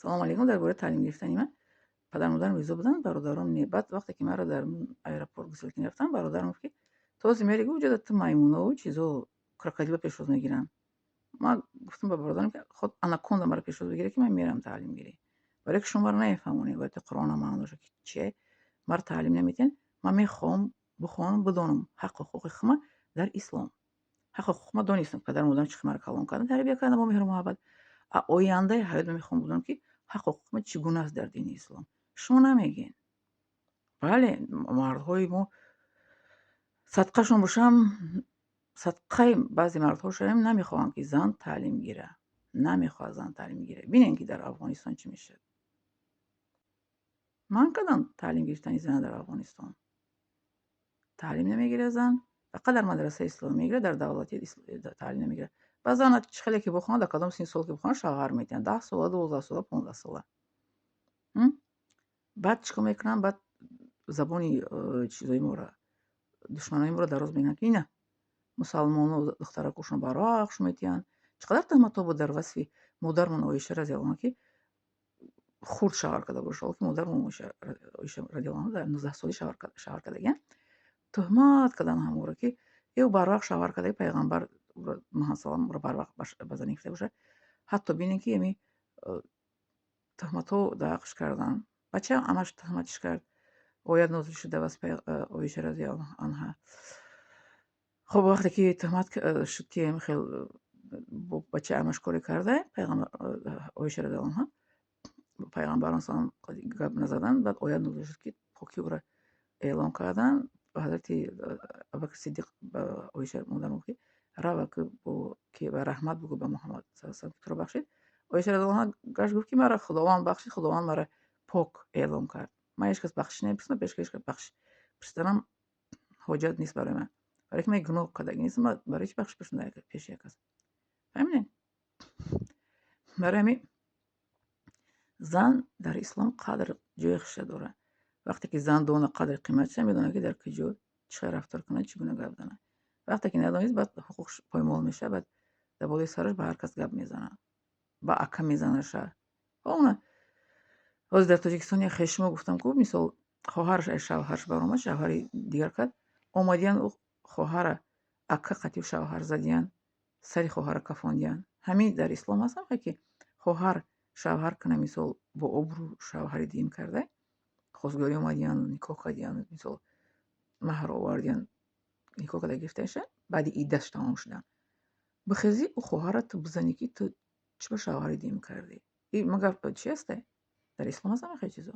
салом алейкум. Дар бораи таълим гирифтани ман падар модарам ризо буданд, бародарам не. Баъд вақте ки маро дар аэропорт гуселкӣ рафтам, бародарам гуфт ки то зимери гуфт ҷада ту маймунову чизо крокодила пешвоз мегиранд. Ман гуфтам ба бародарам ки ход анаконда маро пешвоз бигире ки ман мерам таълимгирӣ. барое ки шумо маро намефаҳмонед ояти қуръона маъноша ки чие. маро таълим наметиҳед. Ман мехоҳам бихонам, бидонам ҳаққу ҳуқуқи хума дар ислом. ҳаққу ҳуқуқи ма донистам ки падару модарам чӣ маро калон карданд, тарбия карданд бо меҳру муҳаббат. ояндаи ҳаёт ман мехоҳам бидонам ки ҳаққу ҳуқуқи ма чӣ гуна аст дар дини ислом. шумо намегед. бале, мардҳои мо садқашон бошам, садқаи баъзе мардҳо шавем, намехоҳанд ки зан таълим гира. Намехоҳад зан таълим гира. бинед ки дар Афғонистон чӣ мешавад. манъ карданд таълим гирифтани зана дар Афғонистон. таълим намегирад зан, фақат дар мадрасаи исломӣ мегирад, дар давлати таълим намегирад. ба зана хеле ки бихонад, дар кадом син сол ки бихонад, шавҳар метиҳанд. 10 сола, 12 сола, 15 сола. баъд чӣ кор мекунанд? Баъд забони чизои моро, душманои моро дароз мекунанд ки ина мусалмоно духтаракушон барвақш метиҳанд. чӣ қадар тӯҳматҳо буд дар васфи модармон Оиша разиаллоҳу анҳа ки хурд шавҳар карда бошад. ҳоло ки модармон Оиша разиаллоҳу анҳа дар 19 солӣ шавҳар кардагианд. тӯҳмат карданд ҳаморо ки ё барвақт шавҳар кардаги пайғамбар Муҳаммад саллаллоҳу барвақт ба занӣ гирифта бошад. ҳатто бинед ки тӯҳматҳо дар ҳаққиш карданд. бачаам ҳамаш тӯҳматиш кард. оят нозил шуд дар васфи Оиша разиаллоҳу анҳа. хуб вақте ки тӯҳмат шуд ки хел бо бачаи амаш коре карда, пайғамбар Оиша разиаллоҳу анҳа пайғамбарон салом гап назаданд. баъд оят нозил шуд ки покӣ ӯро эълон карданд. ҳазрати Абубакр Сиддиқ ба Оиша модарам гуфт ки рава ки ба раҳмат бугӯ ба Муҳаммад саллаллоҳу алайҳи ва саллам ки туро бахшид. Оиша разиаллоҳу анҳа гашт гуфт ки маро Худованд бахшид, Худованд маро пок эълон кард. ман ҳеҷ кас бахшиш намепурсам, пеш ки бахшиш пурсиданам ҳоҷат нест барои ман. барое ки ман гуноҳ кардагӣ нестам. барои чӣ бахшиш пурсам пеши як кас? фаҳмидед? барои ҳамин зан дар ислом қадр ҷои хушро дорад. вақте ки зан дона қадри қиматиша, медонад ки дар кӣ ҷо чӣ хел рафтор кунад, чӣ гуна гап занад. вақте ки надонист, баъд ҳуқуқш поймол мешавад. баъд дар болои сараш ба ҳар кас гап мезанад. ба ака мезанаша. ҳозир дар Тоҷикистон як хешумо гуфтам ку мисол хоҳараш аз шавҳараш баромад, шавҳари дигар кард, омадиян ӯ хоҳара ака қатъи шавҳар задиян, сари хоҳара кафондиян. ҳамин дар ислом ҳаст ки хоҳар шавҳар кунад, мисол бо обрӯ шавҳари дигим карда, хостгорӣ омадиян, никоҳ кардиян, мисол маҳр овардиян, никоҳ карда гирифташа, баъди иддаш тамом шудан. бихезӣ ӯ хоҳара ту бизанӣ ки ту чӣ ба шавҳари дигим кардӣ. магар чӣ аста? дар ислом ҳаст ҳамин хел чизо?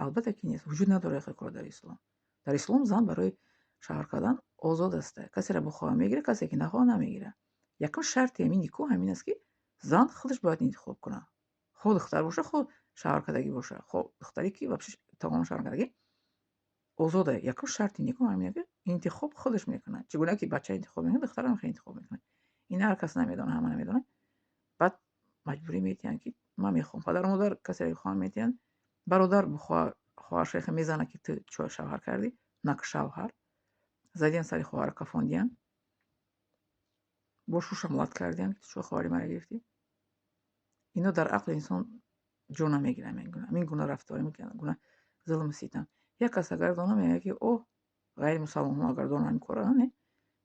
албатта ки нест. вуҷуд надорад хел кор дар ислом. дар ислом зан барои шавҳар кардан озод аст. касеро бихоҳад мегирад, касе ки нахоҳад намегирад. якум шарти ҳамин никоҳ ҳамин аст ки зан худаш бояд интихоб кунад. хоҳ духтар боша, хоҳ шавҳаркардагӣ боша, хоҳ духтаре ки вообще тамом шавҳаркардагӣ озода. якум шарти никоҳ ҳамин аст ки интихоб худаш мекунад. чӣ гуна ки бача интихоб мекунад, духтарам хел интихоб мекунад. ин ҳар кас намедонад, ҳама намедонад. баъд маҷбурӣ метиҳанд ки ман мехоҳам. падару модар касеро хоҳанд метиҳанд. бародар бо хоҳараш мезанад ки ту чӣ шавҳар кардӣ, нак шавҳар. задиян сари хоҳара кафондиян. бо шушам лат кардиян ки ту чӯ хоҳари маро гирифтӣ. ино дар ақли инсон ҷо намегирад. ҳамин гуна рафторӣ мекунад, гуна зулму ситам. як кас агар дона мегӯяд ки оҳ, ғайри мусалмонҳо агар дона ҳамин корро не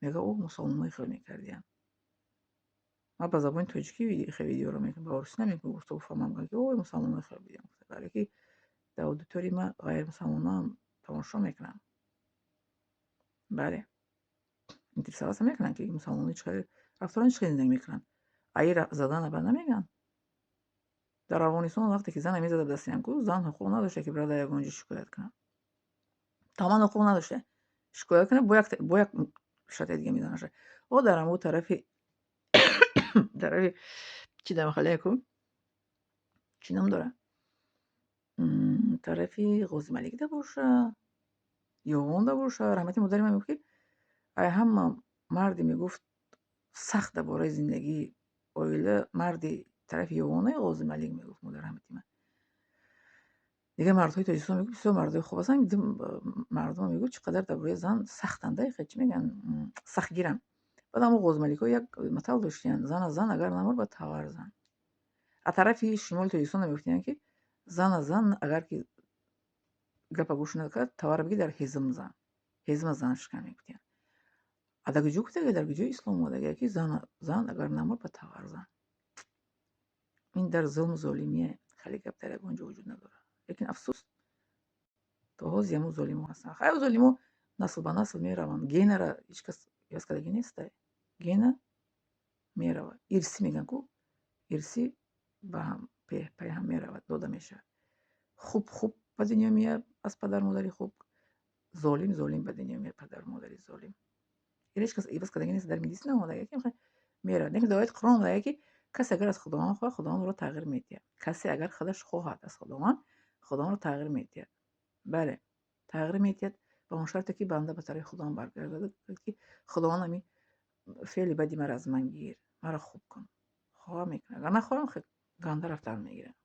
мегӯяд оҳ, мусалмонҳо хел мекардиянд. ман ба забони тоҷикӣ хел видеоро мекунам, ба орусӣ намекунам. гуфтгӯ фаҳмам ки оҳ, мусалмонҳо хел будиянд. барое ки дар аудиторияи ман ғайри мусалмонҳоам тамошо мекунанд. бале, интересоваться мекунанд ки мусалмонҳо чӣ хел рафторон, чӣ хел зиндагӣ мекунанд. аи задан абад намегӯянд. дар Афғонистон вақте ки зан мезада ба дасти ҳам ку, зан ҳуқуқ надошта ки бирад дар ягон ҷо шикоят кунад. тамоман ҳуқуқ надошта. шикоят кунад, бо як шарти дига мезанаша. дар ҳамон тарафи чӣ дар маҳаллае ку чӣ ном дорад? тарафи Ғозималикда боша, ёғонда боша. раҳмати модари ман мегуфт ки ай ҳама марде мегуфт сахт дар бораи зиндагии оила, марди тарафи ёғона ё Ғозималик мегуфт модар раҳмати ман. дига мардҳои Тоҷикистон мегуфт бисёр мардои хуб ҳастанд. мардум мегуфт чӣ қадар дар бораи зан сахтанд, чӣ мегӯян, сахтгиранд. баъд ҳамон Ғозималикҳо як матал доштиянд: зан аз зан агар намор, баъд тавар зан. аз тарафи шимоли Тоҷикистон мегуфтиянд, ки зан агар ки гапа гӯш накард, тавара бигӣ дар ҳизм зан, ҳизма зан шикан мегуфтиянд. А дар куҷо гуфтага, дар куҷои ислом омадага, ки зан агар намурд ба тавар зан. ин дар зулму золимие, хеле гап дар ягон ҷо вуҷуд надорад. Лекин афсӯс, то ҳози ҳамун золимо ҳастанд. Хай золимо насл ба насл мераванд. Генара ҳеҷ кас ҳиваз кардагӣ неста. Гена меравад. Ирсӣ мегӯянд ку, ирсӣ ба ҳам пайҳам меравад, дода мешавад. Хуб ба дунё меяд аз падару модари хуб, золим ба дунё меяд падару модари золим. Ин ҳеҷ кас ҳиваз кардагӣ неста. Дар медисина омадага, ки меравад. Лекин дар ояти Қуръон омадага, ки касе агар аз Худованд хоҳад, Худованд ӯро тағйир медиҳад. Касе агар худаш хоҳад аз Худованд, Худовандро тағйир медиҳад. бале, тағйир медиҳад ба он шарте, ки банда ба тарафи Худованд баргардад, ки Худованд ҳамин феъли бади маро аз ман гир, маро хуб кун. Хоҳам мекунад, агар нахоҳам, ганда рафтар мегирад.